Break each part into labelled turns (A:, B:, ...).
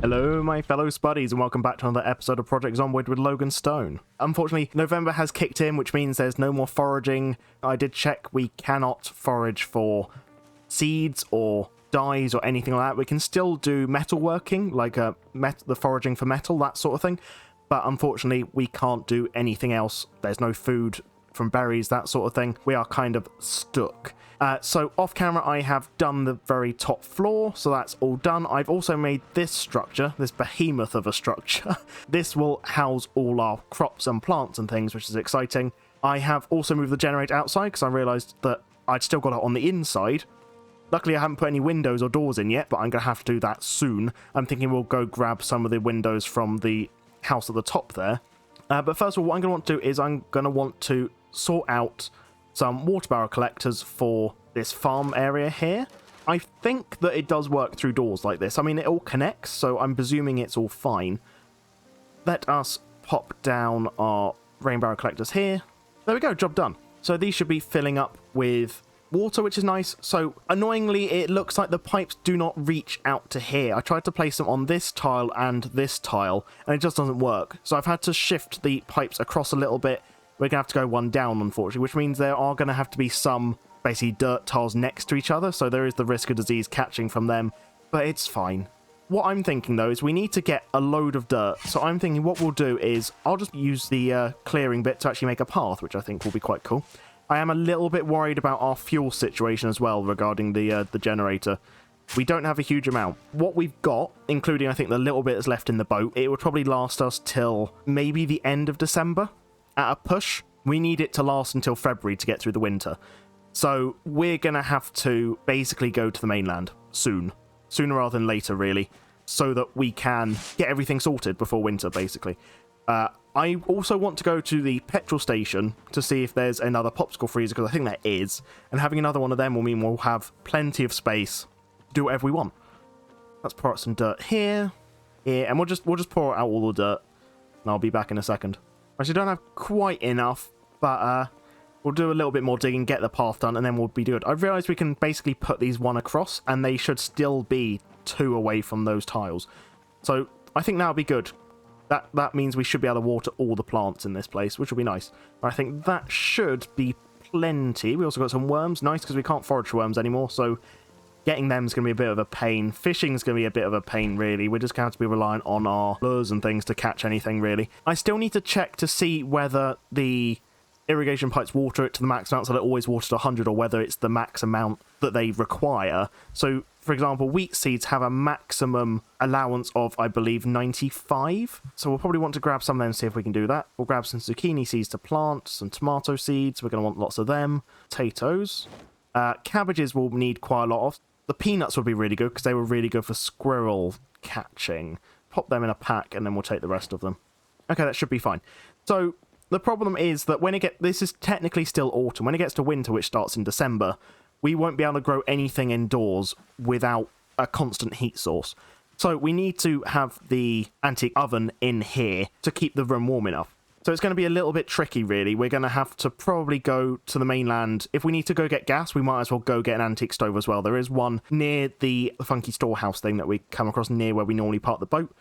A: Hello my fellow spuddies and welcome back to another episode of Project Zomboid with Logan Stone. Unfortunately, November has kicked in, which means there's no more foraging. I did check, we cannot forage for seeds or dyes or anything like that. We can still do metalworking, like the foraging for metal, that sort of thing. But unfortunately, we can't do anything else. There's no food from berries, that sort of thing. We are kind of stuck. So off camera, I have done the very top floor, so that's all done. I've also made this structure, this behemoth of a structure. This will house all our crops and plants and things, which is exciting. I have also moved the generator outside because I realised that I'd still got it on the inside. Luckily, I haven't put any windows or doors in yet, but I'm going to have to do that soon. I'm thinking we'll go grab some of the windows from the house at the top there. But first of all, what I'm going to want to do is I'm going to want to sort out some water barrel collectors for this farm area here. I think that it does work through doors like this. I mean, it all connects, so I'm presuming it's all fine. Let us pop down our rain barrel collectors here. There we go, job done. So these should be filling up with water, which is nice. So annoyingly, it looks like the pipes do not reach out to here. I tried to place them on this tile and this tile, and it just doesn't work. So I've had to shift the pipes across a little bit. We're going to have to go one down, unfortunately, which means there are going to have to be some, basically, dirt tiles next to each other, so there is the risk of disease catching from them, but it's fine. What I'm thinking, though, is we need to get a load of dirt, so I'm thinking what we'll do is I'll just use the clearing bit to actually make a path, which I think will be quite cool. I am a little bit worried about our fuel situation as well regarding the generator. We don't have a huge amount. What we've got, including, I think, the little bit that's left in the boat, it would probably last us till maybe the end of December. At a push, we need it to last until February to get through the winter. So we're going to have to basically go to the mainland soon. Sooner rather than later, really. So that we can get everything sorted before winter, basically. I also want to go to the petrol station to see if there's another popsicle freezer, because I think there is. And having another one of them will mean we'll have plenty of space to do whatever we want. Let's pour out some dirt here. Here. And we'll just pour out all the dirt. And I'll be back in a second. Actually, don't have quite enough, but we'll do a little bit more digging, get the path done, and then we'll be good. I've realised we can basically put these one across, and they should still be two away from those tiles. So I think that'll be good. That means we should be able to water all the plants in this place, which will be nice. I think that should be plenty. We also got some worms. Nice, because we can't forage for worms anymore, so getting them is going to be a bit of a pain. Fishing is going to be a bit of a pain, really. We're just going to have to be reliant on our lures and things to catch anything, really. I still need to check to see whether the irrigation pipes water it to the max amount, so that it always waters to 100, or whether it's the max amount that they require. So, for example, wheat seeds have a maximum allowance of, I believe, 95. So we'll probably want to grab some of them and see if we can do that. We'll grab some zucchini seeds to plant, some tomato seeds. We're going to want lots of them. Potatoes. Cabbages will need quite a lot of. The peanuts would be really good because they were really good for squirrel catching. Pop them in a pack and then we'll take the rest of them. Okay, that should be fine. So the problem is that when this is technically still autumn. When it gets to winter, which starts in December, we won't be able to grow anything indoors without a constant heat source. So we need to have the antique oven in here to keep the room warm enough. So it's going to be a little bit tricky, really. We're going to have to probably go to the mainland. If we need to go get gas, we might as well go get an antique stove as well. There is one near the funky storehouse thing that we come across near where we normally park the boat.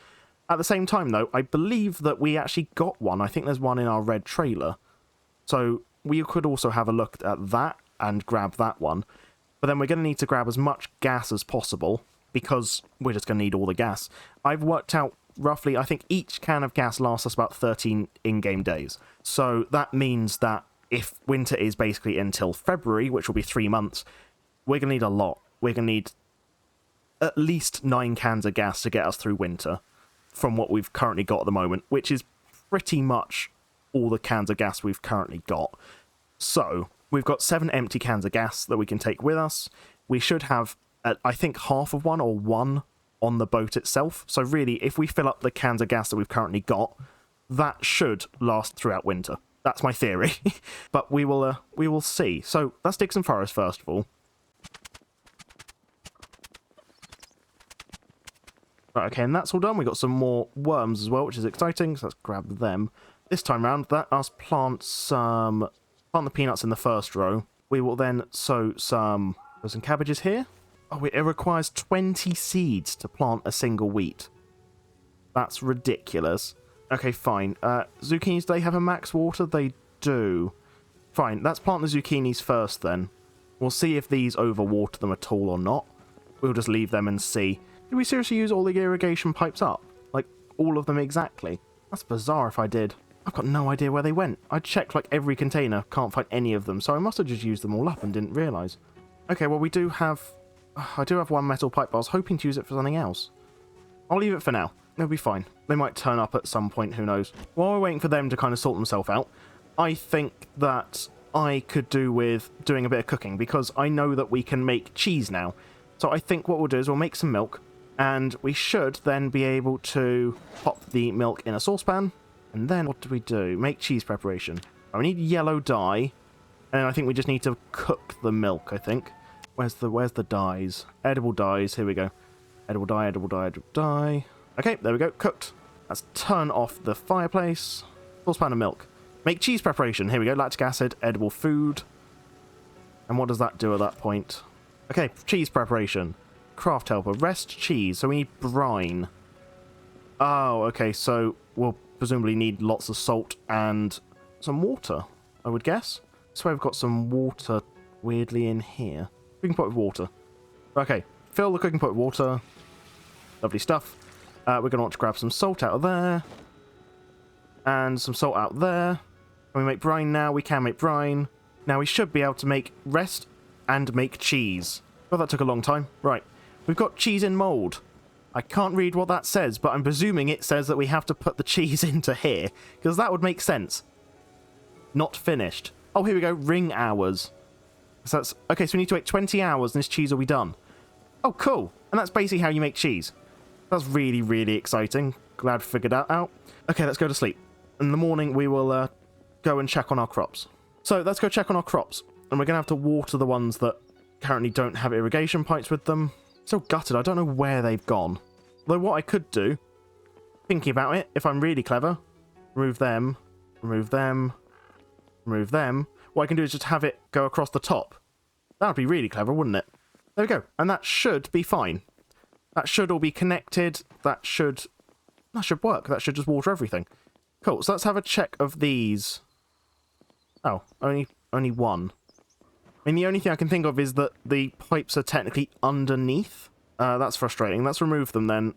A: At the same time, though, I believe that we actually got one. I think there's one in our red trailer. So we could also have a look at that and grab that one. But then we're going to need to grab as much gas as possible because we're just going to need all the gas. I've worked out roughly, I think each can of gas lasts us about 13 in-game days. So that means that if winter is basically until February, which will be 3 months, we're going to need a lot. We're going to need at least 9 cans of gas to get us through winter from what we've currently got at the moment, which is pretty much all the cans of gas we've currently got. So we've got 7 empty cans of gas that we can take with us. We should have, I think, half of one or one on the boat itself. So really, if we fill up the cans of gas that we've currently got, that should last throughout winter. That's my theory. But we will see. So let's dig some forest first of all. Right, okay, and that's all done. We've got some more worms as well, which is exciting. So let's grab them. This time round, let us plant the peanuts in the first row. We will then sow some cabbages here. Oh, it requires 20 seeds to plant a single wheat. That's ridiculous. Okay, fine. Zucchinis, do they have a max water? They do. Fine, let's plant the zucchinis first then. We'll see if these overwater them at all or not. We'll just leave them and see. Did we seriously use all the irrigation pipes up? Like, all of them exactly? That's bizarre if I did. I've got no idea where they went. I checked like every container, can't find any of them, so I must have just used them all up and didn't realise. Okay, well we do have... I do have one metal pipe, but I was hoping to use it for something else. I'll leave it for now. It'll be fine. They might turn up at some point, who knows. While we're waiting for them to kind of sort themselves out, I think that I could do with doing a bit of cooking, because I know that we can make cheese now. So I think what we'll do is we'll make some milk, and we should then be able to pop the milk in a saucepan. And then what do we do? Make cheese preparation. Oh, we need yellow dye, and I think we just need to cook the milk, I think. Where's the dyes? Edible dyes, here we go. Edible dye, edible dye, edible dye. Okay, there we go, cooked. Let's turn off the fireplace. Saucepan of milk. Make cheese preparation, here we go. Lactic acid, edible food. And what does that do at that point? Okay, cheese preparation. Craft helper, rest cheese, so we need brine. Oh, okay, so we'll presumably need lots of salt and some water, I would guess. So we've got some water weirdly in here. Cooking pot with water. Okay, fill the cooking pot with water. Lovely stuff. We're going to want to grab some salt out of there. And some salt out there. Can we make brine now? We can make brine. Now we should be able to make rest and make cheese. Well, that took a long time. Right, we've got cheese in mould. I can't read what that says, but I'm presuming it says that we have to put the cheese into here, because that would make sense. Not finished. Oh, here we go. Ring hours. So that's... Okay, so we need to wait 20 hours and this cheese will be done. Oh, cool. And that's basically how you make cheese. That's really, really exciting. Glad we figured that out. Okay, let's go to sleep. In the morning, we will go and check on our crops. So, let's go check on our crops. And we're going to have to water the ones that currently don't have irrigation pipes with them. So gutted, I don't know where they've gone. Though what I could do, thinking about it, if I'm really clever, remove them, remove them, remove them. What I can do is just have it go across the top. That would be really clever, wouldn't it? There we go. And that should be fine. That should all be connected. That should work. That should just water everything. Cool, so let's have a check of these. Oh, only one. I mean, the only thing I can think of is that the pipes are technically underneath. That's frustrating. Let's remove them then.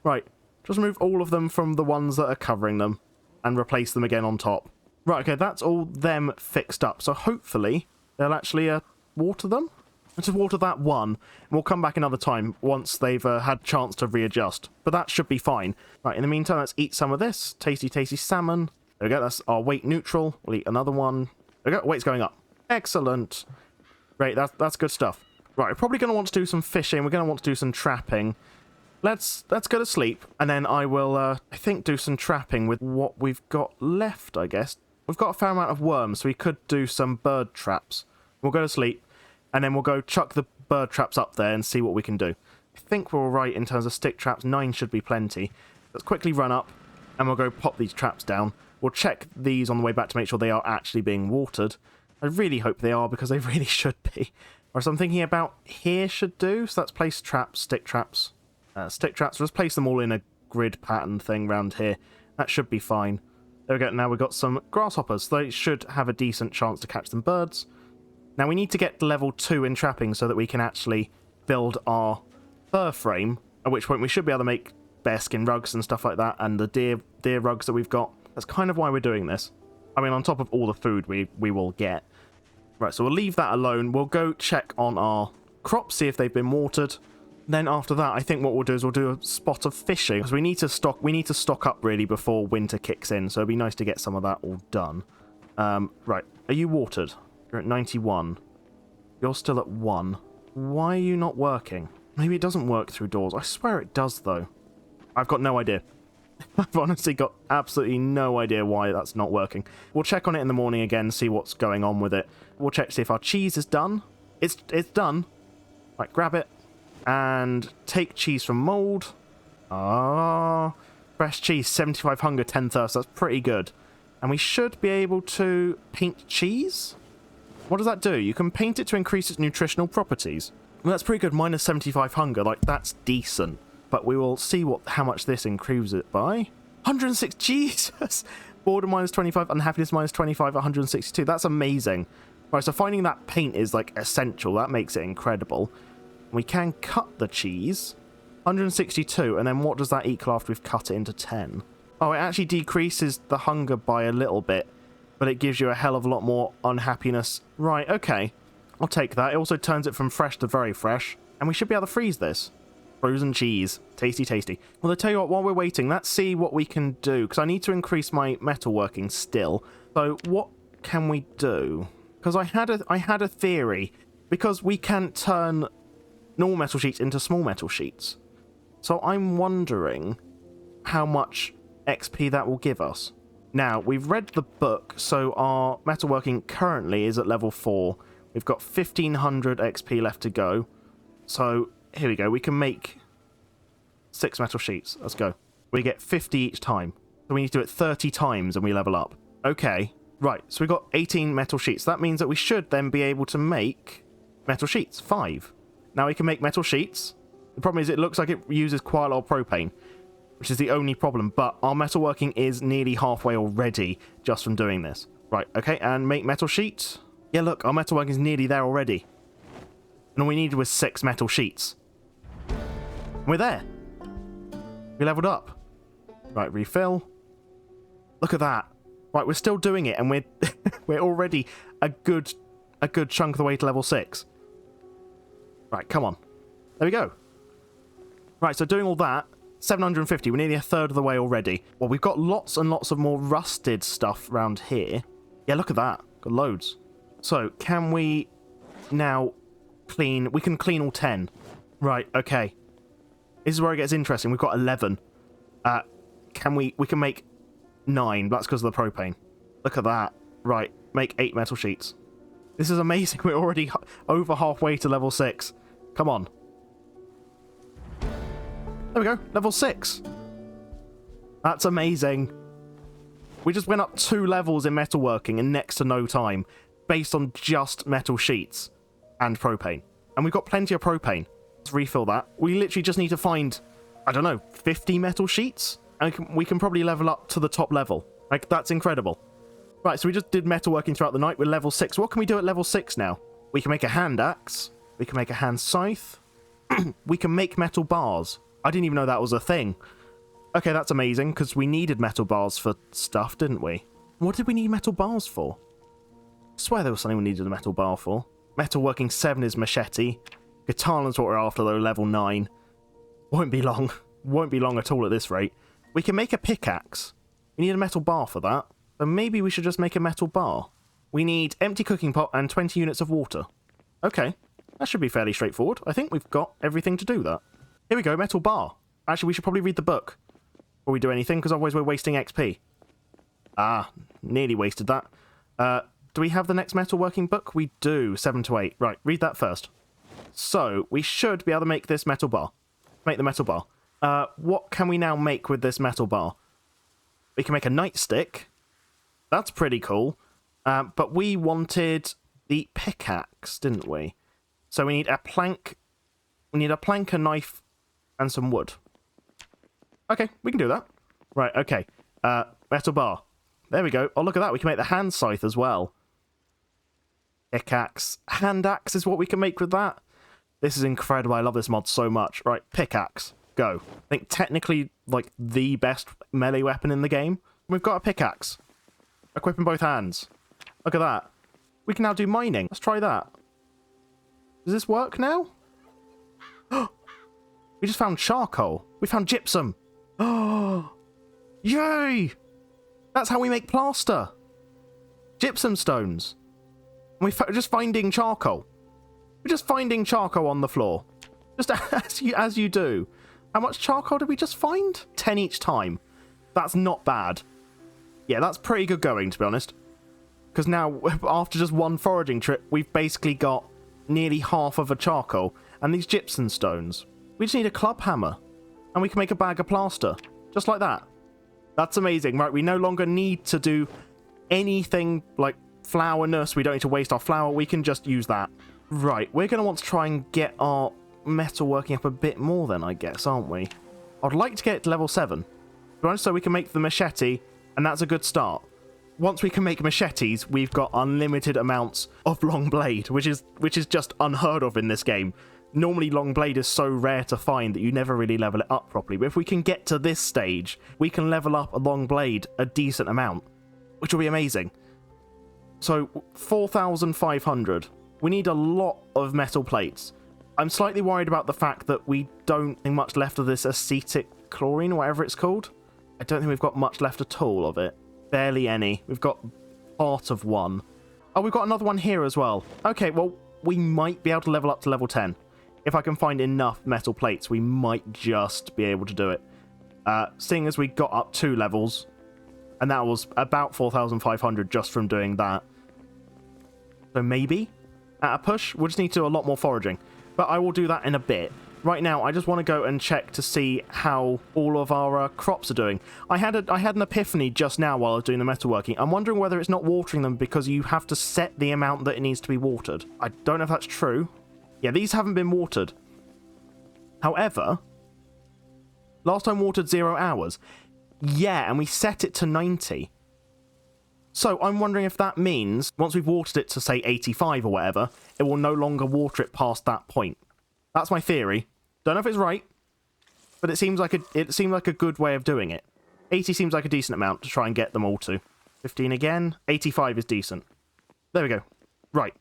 A: Right, just remove all of them from the ones that are covering them and replace them again on top. Right, okay, that's all them fixed up. So hopefully they'll actually water them. Let's just water that one, and we'll come back another time once they've had a chance to readjust. But that should be fine. Right, in the meantime, let's eat some of this. Tasty, tasty salmon. There we go, that's our weight neutral. We'll eat another one. There we go, weight's going up. Excellent. Great, that's good stuff. Right, we're probably going to want to do some fishing. We're going to want to do some trapping. Let's go to sleep, and then I will, I think, do some trapping with what we've got left, I guess. We've got a fair amount of worms, so we could do some bird traps. We'll go to sleep, and then we'll go chuck the bird traps up there and see what we can do. I think we're all right in terms of stick traps. 9 should be plenty. Let's quickly run up, and we'll go pop these traps down. We'll check these on the way back to make sure they are actually being watered. I really hope they are, because they really should be. Or so I'm thinking about here should do. So let's place traps, stick traps. Stick traps, let's place them all in a grid pattern thing around here. That should be fine. There we go, now we've got some grasshoppers. They should have a decent chance to catch some birds. Now we need to get to level 2 in trapping so that we can actually build our fur frame, at which point we should be able to make bearskin rugs and stuff like that, and the deer rugs that we've got. That's kind of why we're doing this. I mean, on top of all the food we will get. Right, so we'll leave that alone. We'll go check on our crops, see if they've been watered. Then after that, I think what we'll do is we'll do a spot of fishing, because we need to stock up really before winter kicks in, so it'd be nice to get some of that all done. Right, are you watered? You're at 91. You're still at 1. Why are you not working? Maybe it doesn't work through doors. I swear it does, though. I've got no idea. I've honestly got absolutely no idea why that's not working. We'll check on it in the morning again, see what's going on with it. We'll check to see if our cheese is done. It's done. Right, grab it. And take cheese from mould. Ah, fresh cheese, 75 hunger, 10 thirst. That's pretty good. And we should be able to paint cheese? What does that do? You can paint it to increase its nutritional properties. Well, that's pretty good. Minus 75 hunger. Like, that's decent. but we will see how much this improves it by. 106, Jesus! Border minus 25, unhappiness minus 25, 162. That's amazing. Right, so finding that paint is like essential. That makes it incredible. We can cut the cheese. 162, and then what does that equal after we've cut it into 10? Oh, it actually decreases the hunger by a little bit, but it gives you a hell of a lot more unhappiness. Right, okay. I'll take that. It also turns it from fresh to very fresh, and we should be able to freeze this. Frozen cheese. Tasty, tasty. Well, I'll tell you what, while we're waiting, let's see what we can do, because I need to increase my metalworking still. So what can we do? Because I had a theory, because we can turn normal metal sheets into small metal sheets. So I'm wondering how much XP that will give us. Now, we've read the book, so our metalworking currently is at level 4. We've got 1500 XP left to go. So, here we go. We can make 6 metal sheets. Let's go. We get 50 each time. So we need to do it 30 times and we level up. Okay. Right, so we've got 18 metal sheets. That means that we should then be able to make metal sheets. 5. Now we can make metal sheets. The problem is it looks like it uses quite a lot of propane, which is the only problem. But our metalworking is nearly halfway already just from doing this. Right, okay, and make metal sheets. Yeah, look, our metalworking is nearly there already. And all we needed was 6 metal sheets. We're there. We leveled up. Right, refill. Look at that. Right, we're still doing it, and we're we're already a good chunk of the way to level 6. Right, come on. There we go. Right, so doing all that, 750. We're nearly a third of the way already. Well, we've got lots and lots of more rusted stuff around here. Yeah, look at that. Got loads. So, can we now clean? We can clean all 10. Right, okay. This is where it gets interesting. We've got 11. We can make 9. That's because of the propane. Look at that. Right, make 8 metal sheets. This is amazing. We're already over halfway to level 6. Come on. There we go. Level 6. That's amazing. We just went up 2 levels in metalworking in next to no time, based on just metal sheets and propane. And we've got plenty of propane. Let's refill that. We literally just need to find, I don't know, 50 metal sheets? And we can probably level up to the top level. Like, that's incredible. Right, so we just did metalworking throughout the night. We're level 6. What can we do at level 6 now? We can make a hand axe. We can make a hand scythe. We can make metal bars. I didn't even know that was a thing. Okay, that's amazing, because we needed metal bars for stuff, didn't we? What did we need metal bars for? I swear there was something we needed a metal bar for. Metalworking 7 is machete. Katana's what we're after, though, level 9. Won't be long. Won't be long at all at this rate. We can make a pickaxe. We need a metal bar for that. So maybe we should just make a metal bar. We need empty cooking pot and 20 units of water. Okay, that should be fairly straightforward. I think we've got everything to do that. Here we go, metal bar. Actually, we should probably read the book before we do anything, because otherwise we're wasting XP. Ah, nearly wasted that. Do we have the next metalworking book? We do, 7 to 8. Right, read that first. So, we should be able to make this metal bar. Make the metal bar. What can we now make with this metal bar? We can make a nightstick. That's pretty cool. But we wanted the pickaxe, didn't we? So we need a plank. We need a plank, a knife, and some wood. Okay, we can do that. Right, okay. Metal bar. There we go. Oh, look at that. We can make the hand scythe as well. Pickaxe. Hand axe is what we can make with that. This is incredible. I love this mod so much. Right, pickaxe. Go. I think technically, like, the best melee weapon in the game. We've got a pickaxe. Equip in both hands. Look at that. We can now do mining. Let's try that. Does this work now? We just found charcoal. We found gypsum. Oh, yay! That's how we make plaster. Gypsum stones. And we're just finding charcoal. We're just finding charcoal on the floor. Just as you do. How much charcoal did we just find? 10 each time. That's not bad. Yeah, that's pretty good going, to be honest. Because now, after just one foraging trip, we've basically got nearly half of a charcoal. And these gypsum stones. We just need a club hammer. And we can make a bag of plaster. Just like that. That's amazing. Right, we no longer need to do anything like flourness. We don't need to waste our flour. We can just use that. Right, we're going to want to try and get our metalworking up a bit more then, I guess, aren't we? I'd like to get it to level 7. So we can make the machete, and that's a good start. Once we can make machetes, we've got unlimited amounts of long blade, which is just unheard of in this game. Normally long blade is so rare to find that you never really level it up properly, but if we can get to this stage, we can level up a long blade a decent amount, which will be amazing. So 4,500. We need a lot of metal plates. I'm slightly worried about the fact that we don't think much left of this acetic chlorine, whatever it's called. I don't think we've got much left at all of it. Barely any. We've got part of one. Oh, we've got another one here as well. Okay, well, we might be able to level up to level 10. If I can find enough metal plates, we might just be able to do it. Seeing as we got up 2 levels, and that was about 4,500 just from doing that. So maybe at a push, we'll just need to do a lot more foraging. But I will do that in a bit. Right now, I just want to go and check to see how all of our crops are doing. I had an epiphany just now while I was doing the metalworking. I'm wondering whether it's not watering them because you have to set the amount that it needs to be watered. I don't know if that's true. Yeah, these haven't been watered. However, last time watered 0 hours. Yeah, and we set it to 90. So I'm wondering if that means once we've watered it to, say, 85 or whatever, it will no longer water it past that point. That's my theory. Don't know if it's right, but it seemed like a good way of doing it. 80 seems like a decent amount to try and get them all to. 15 again. 85 is decent. There we go. Right.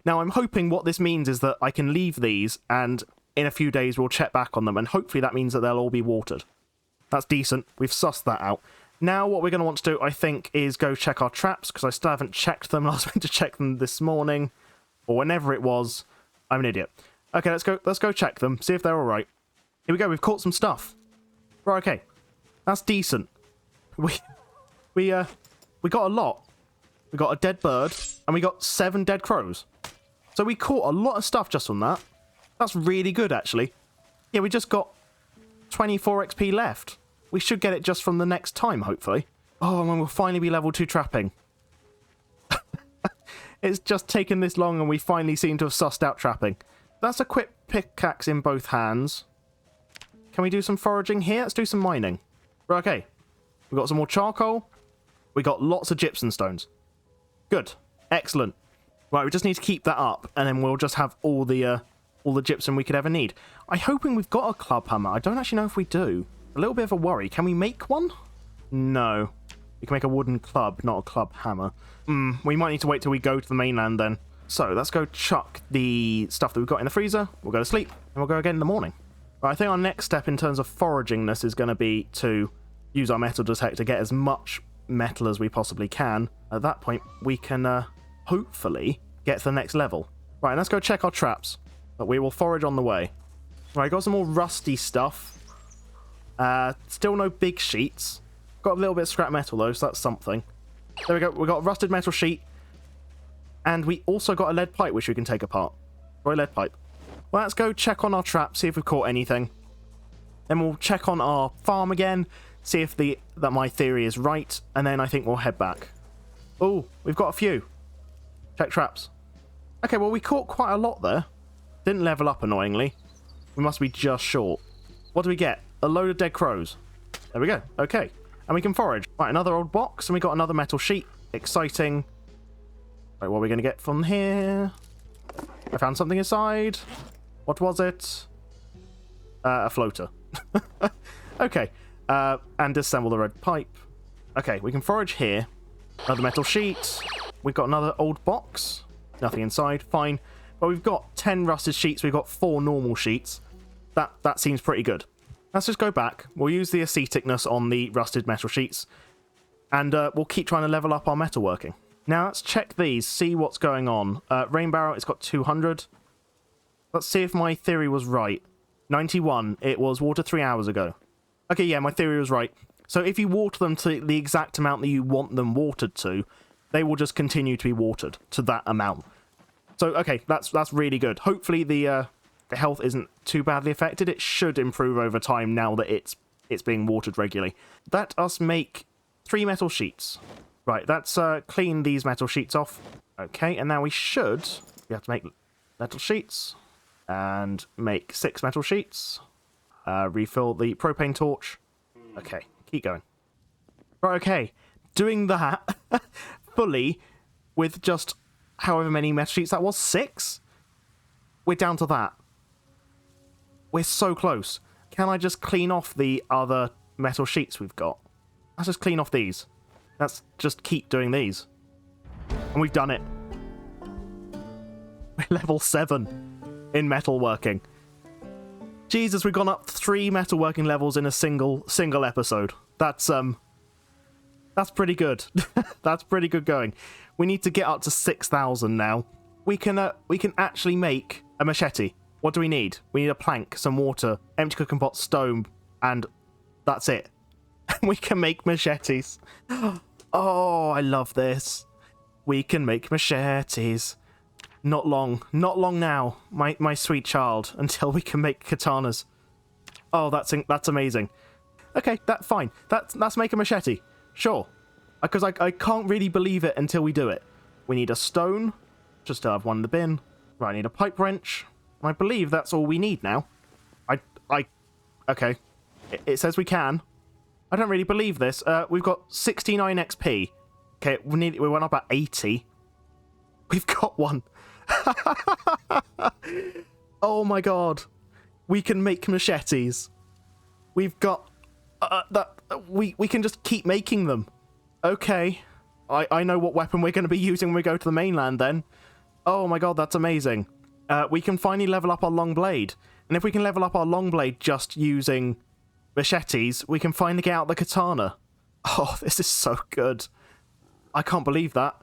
A: Now I'm hoping what this means is that I can leave these and in a few days we'll check back on them, and hopefully that means that they'll all be watered. That's decent. We've sussed that out. Now what we're going to want to do, I think, is go check our traps, because I still haven't checked them. I was meant to check them this morning, or whenever it was. I'm an idiot. Okay, let's go check them, see if they're alright. Here we go, we've caught some stuff. Right, okay. That's decent. We got a lot. We got a dead bird, and we got 7 dead crows. So we caught a lot of stuff just from that. That's really good, actually. Yeah, we just got 24 XP left. We should get it just from the next time, hopefully. Oh, and we'll finally be level 2 trapping. It's just taken this long, and we finally seem to have sussed out trapping. Let's equip pickaxe in both hands. Can we do some foraging here? Let's do some mining. Right, okay. We got some more charcoal. We got lots of gypsum stones. Good. Excellent. Right, we just need to keep that up, and then we'll just have all the gypsum we could ever need. I'm hoping we've got a club hammer. I don't actually know if we do. A little bit of a worry. Can we make one? No. We can make a wooden club, not a club hammer. We might need to wait till we go to the mainland then. So, let's go chuck the stuff that we've got in the freezer. We'll go to sleep, and we'll go again in the morning. Right, I think our next step in terms of foragingness is going to be to use our metal detector, get as much metal as we possibly can. At that point, we can hopefully get to the next level. Right, let's go check our traps, but we will forage on the way. Right, got some more rusty stuff. Still no big sheets. Got a little bit of scrap metal though, so that's something. There we go, we got a rusted metal sheet. And we also got a lead pipe which we can take apart. Right, lead pipe. Well, let's go check on our trap, see if we've caught anything. Then we'll check on our farm again, see if that my theory is right, and then I think we'll head back. Oh, we've got a few. Check traps. Okay, well, we caught quite a lot there. Didn't level up, annoyingly. We must be just short. What do we get? A load of dead crows. There we go. Okay. And we can forage. Right, another old box, and we got another metal sheet. Exciting. Right, what are we going to get from here? I found something inside. What was it? A floater. Okay. And disassemble the red pipe. Okay, we can forage here. Another metal sheet. We've got another old box. Nothing inside. Fine. But we've got 10 rusted sheets. We've got 4 normal sheets. That seems pretty good. Let's just go back. We'll use the aceticness on the rusted metal sheets. And we'll keep trying to level up our metalworking. Now, let's check these, see what's going on. Rain barrel, it's got 200. Let's see if my theory was right. 91, it was water 3 hours ago. Okay, yeah, my theory was right. So if you water them to the exact amount that you want them watered to, they will just continue to be watered to that amount. So, okay, that's really good. Hopefully the health isn't too badly affected. It should improve over time now that it's being watered regularly. Let us make 3 metal sheets. Right, let's clean these metal sheets off. Okay, and now we have to make metal sheets. And make 6 metal sheets. Refill the propane torch. Okay, keep going. Right, okay. Doing that fully with just however many metal sheets that was. 6? We're down to that. We're so close. Can I just clean off the other metal sheets we've got? Let's just clean off these. Let's just keep doing these. And we've done it. We're level 7 in metalworking. Jesus, we've gone up 3 metalworking levels in a single episode. That's pretty good. That's pretty good going. We need to get up to 6,000 now. We can actually make a machete. What do we need? We need a plank, some water, empty cooking pot, stone, and that's it. We can make machetes. Oh, I love this. We can make machetes. Not long now, my sweet child, until we can make katanas. Oh, that's amazing. Okay, that's fine. Let's make a machete. Sure. Because I can't really believe it until we do it. We need a stone. Just to have one in the bin. Right, I need a pipe wrench. I believe that's all we need now. Okay. It says we can. I don't really believe this. We've got 69 XP. Okay, we went up at 80. We've got one. Oh my god. We can make machetes. We've got... we can just keep making them. Okay. I know what weapon we're going to be using when we go to the mainland then. Oh my god, that's amazing. We can finally level up our long blade. And if we can level up our long blade just using machetes, we can finally get out the katana. Oh, this is so good. I can't believe that.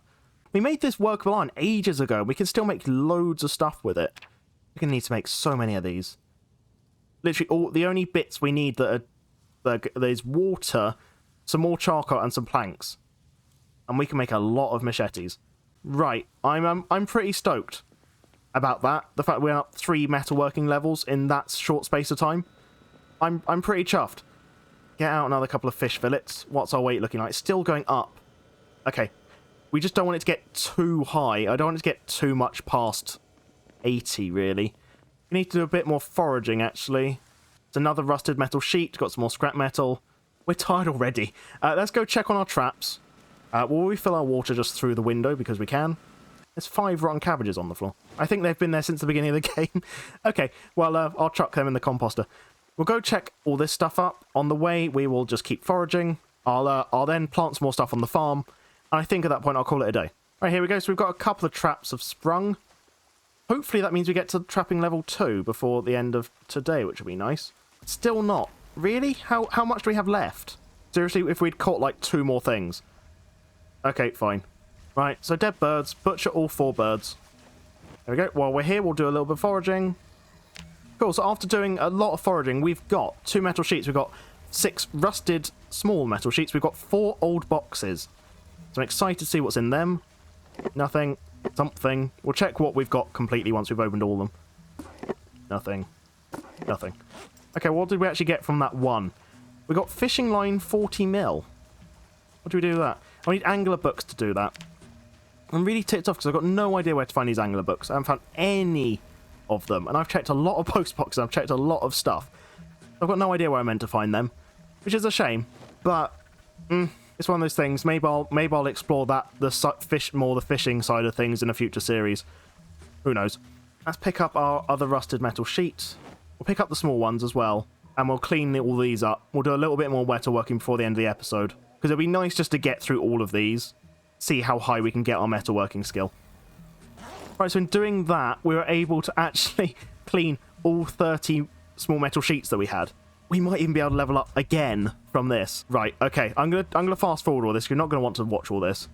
A: We made this workable iron ages ago. We can still make loads of stuff with it. We're going to need to make so many of these. Literally, the only bits we need that are... There's water, some more charcoal, and some planks. And we can make a lot of machetes. Right, I'm pretty stoked about that. The fact we're up 3 metalworking levels in that short space of time. I'm pretty chuffed. Get out another couple of fish fillets. What's our weight looking like? It's still going up. Okay. We just don't want it to get too high. I don't want it to get too much past 80, really. We need to do a bit more foraging, actually. It's another rusted metal sheet. Got some more scrap metal. We're tired already. Let's go check on our traps. Will we fill our water just through the window because we can? There's 5 rotten cabbages on the floor. I think they've been there since the beginning of the game. Okay, well, I'll chuck them in the composter. We'll go check all this stuff up. On the way, we will just keep foraging. I'll then plant some more stuff on the farm. And I think at that point, I'll call it a day. All right, here we go. So we've got a couple of traps have sprung. Hopefully that means we get to trapping level 2 before the end of today, which would be nice. Still not. Really? How much do we have left? Seriously, if we'd caught like 2 more things. Okay, fine. Right, so dead birds. Butcher all 4 birds. There we go. While we're here, we'll do a little bit of foraging. Cool, so after doing a lot of foraging, we've got 2 metal sheets. We've got 6 rusted small metal sheets. We've got 4 old boxes. So I'm excited to see what's in them. Nothing. Something. We'll check what we've got completely once we've opened all of them. Nothing. Nothing. Okay, what did we actually get from that one? We got fishing line 40 mil. What do we do with that? I need angler books to do that. I'm really ticked off because I've got no idea where to find these angler books. I haven't found any of them. And I've checked a lot of post boxes. I've checked a lot of stuff. I've got no idea where I'm meant to find them. Which is a shame. But it's one of those things. Maybe I'll explore that, the fishing side of things in a future series. Who knows? Let's pick up our other rusted metal sheet. We'll pick up the small ones as well. And we'll clean all these up. We'll do a little bit more metalworking before the end of the episode. Because it'd be nice just to get through all of these. See how high we can get our metalworking skill. Right, so in doing that, we were able to actually clean all 30 small metal sheets that we had. We might even be able to level up again from this. Right, okay, I'm gonna fast forward all this. You're not gonna want to watch all this.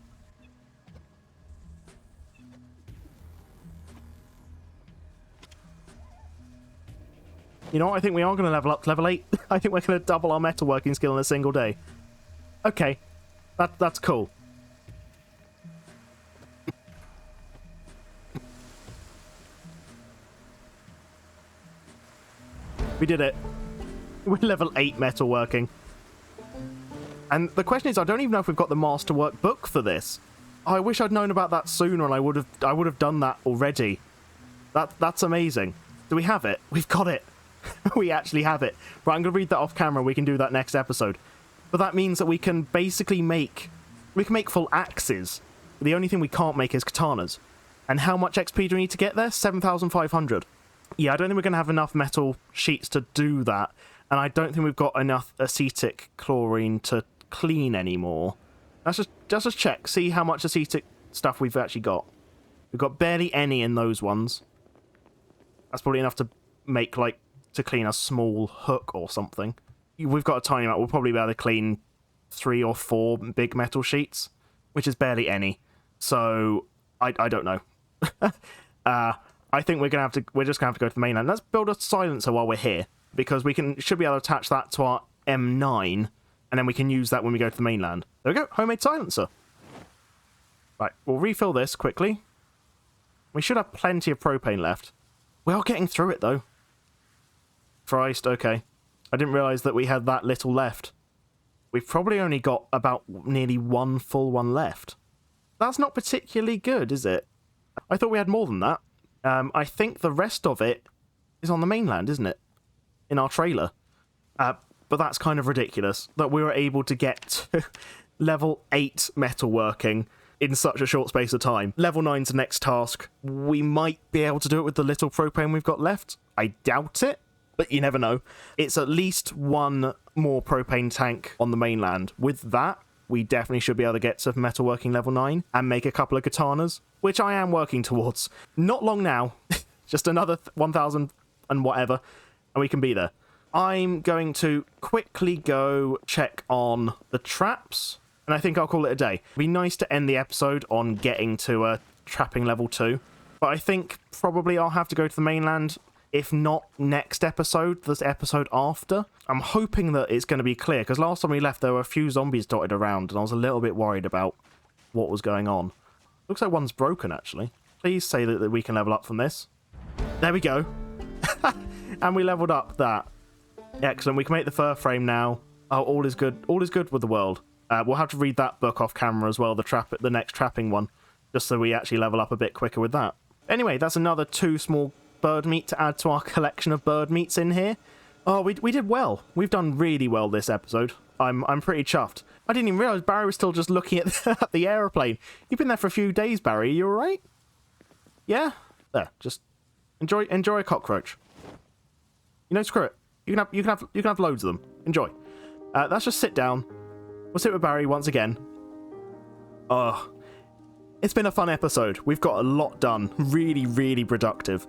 A: You know what? I think we are going to level up to level 8. I think we're going to double our metalworking skill in a single day. Okay. That's cool. We did it. We're level 8 metalworking. And the question is, I don't even know if we've got the masterwork book for this. I wish I'd known about that sooner and I would have done that already. That's amazing. Do we have it? We've got it. We actually have it. Right, I'm going to read that off camera. We can do that next episode. But that means that we can basically make... We can make full axes. The only thing we can't make is katanas. And how much XP do we need to get there? 7,500. Yeah, I don't think we're going to have enough metal sheets to do that. And I don't think we've got enough acetic chlorine to clean anymore. Let's just check. See how much acetic stuff we've actually got. We've got barely any in those ones. That's probably enough to make, like, to clean a small hook or something. We've got a tiny amount. We'll probably be able to clean 3 or 4 big metal sheets, which is barely any. So I don't know. I think we're just gonna have to go to the mainland. Let's build a silencer while we're here, because we should be able to attach that to our M9, and then we can use that when we go to the mainland. There we go, homemade silencer. Right, we'll refill this quickly. We should have plenty of propane left. We are getting through it though. Christ, okay. I didn't realise that we had that little left. We've probably only got about nearly 1 full one left. That's not particularly good, is it? I thought we had more than that. I think the rest of it is on the mainland, isn't it? In our trailer. But that's kind of ridiculous that we were able to get to level 8 metalworking in such a short space of time. Level 9's the next task. We might be able to do it with the little propane we've got left. I doubt it, but you never know. It's at least 1 more propane tank on the mainland. With that, we definitely should be able to get to metalworking level 9 and make a couple of katanas, which I am working towards. Not long now, just another 1,000 and whatever, and we can be there. I'm going to quickly go check on the traps, and I think I'll call it a day. It'd be nice to end the episode on getting to a trapping level 2, but I think probably I'll have to go to the mainland. If not next episode, this episode after. I'm hoping that it's going to be clear, because last time we left there were a few zombies dotted around, and I was a little bit worried about what was going on. Looks like one's broken, actually. Please say that we can level up from this. There we go. And we leveled up that. Excellent. We can make the fur frame now. Oh, all is good. All is good with the world. We'll have to read that book off camera as well, the next trapping one, just so we actually level up a bit quicker with that. Anyway, that's another 2 small bird meat to add to our collection of bird meats in here. Oh, we did well. We've done really well this episode. I'm pretty chuffed. I didn't even realise Barry was still just looking at the aeroplane. You've been there for a few days, Barry. You alright? Yeah? There, just enjoy a cockroach. You know, screw it. You can have loads of them. Enjoy. Let's just sit down. We'll sit with Barry once again. Oh, it's been a fun episode. We've got a lot done. Really, really productive.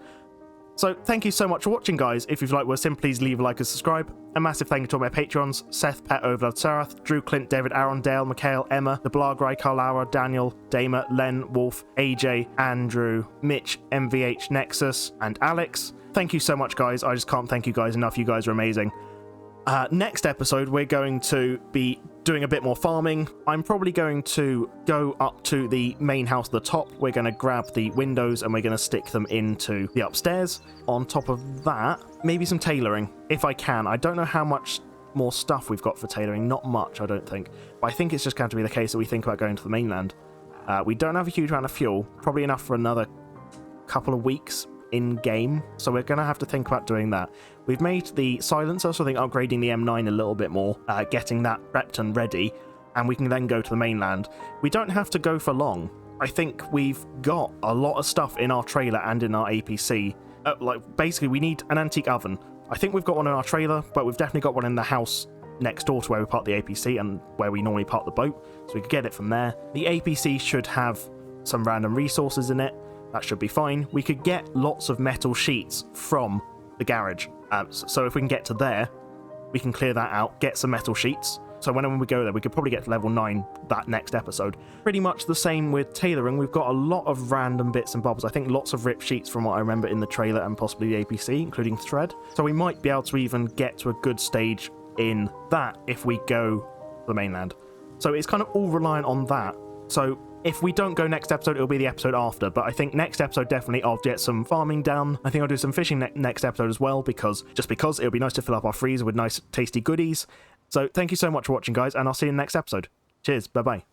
A: So thank you so much for watching, guys. If you've liked what I've seen, please leave a like and subscribe. A massive thank you to all my Patreons: Seth, Pet, Overlord, Sarath, Drew, Clint, David, Aaron, Dale, Mikhail, Emma, The Blagrai, Carlaura, Daniel, Damer, Len, Wolf, AJ, Andrew, Mitch, MVH, Nexus, and Alex. Thank you so much, guys. I just can't thank you guys enough. You guys are amazing. Next episode, we're going to be doing a bit more farming. I'm probably going to go up to the main house at the top. We're going to grab the windows and we're going to stick them into the upstairs. On top of that, maybe some tailoring, if I can. I don't know how much more stuff we've got for tailoring. Not much, I don't think. But I think it's just going to be the case that we think about going to the mainland. We don't have a huge amount of fuel. Probably enough for another couple of weeks in-game, so we're going to have to think about doing that. We've made the silencer, so I think upgrading the M9 a little bit more, getting that prepped and ready, and we can then go to the mainland. We don't have to go for long. I think we've got a lot of stuff in our trailer and in our APC. Basically, we need an antique oven. I think we've got one in our trailer, but we've definitely got one in the house next door to where we park the APC and where we normally park the boat, so we could get it from there. The APC should have some random resources in it. That should be fine. We could get lots of metal sheets from the garage. So if we can get to there, we can clear that out, get some metal sheets. So when we go there, we could probably get to level 9 that next episode. Pretty much the same with tailoring. We've got a lot of random bits and bobs. I think lots of ripped sheets from what I remember in the trailer and possibly the APC, including thread. So we might be able to even get to a good stage in that if we go to the mainland. So it's kind of all reliant on that. So if we don't go next episode, it'll be the episode after. But I think next episode, definitely I'll get some farming done. I think I'll do some fishing next episode as well, because it'll be nice to fill up our freezer with nice tasty goodies. So thank you so much for watching, guys, and I'll see you in the next episode. Cheers. Bye-bye.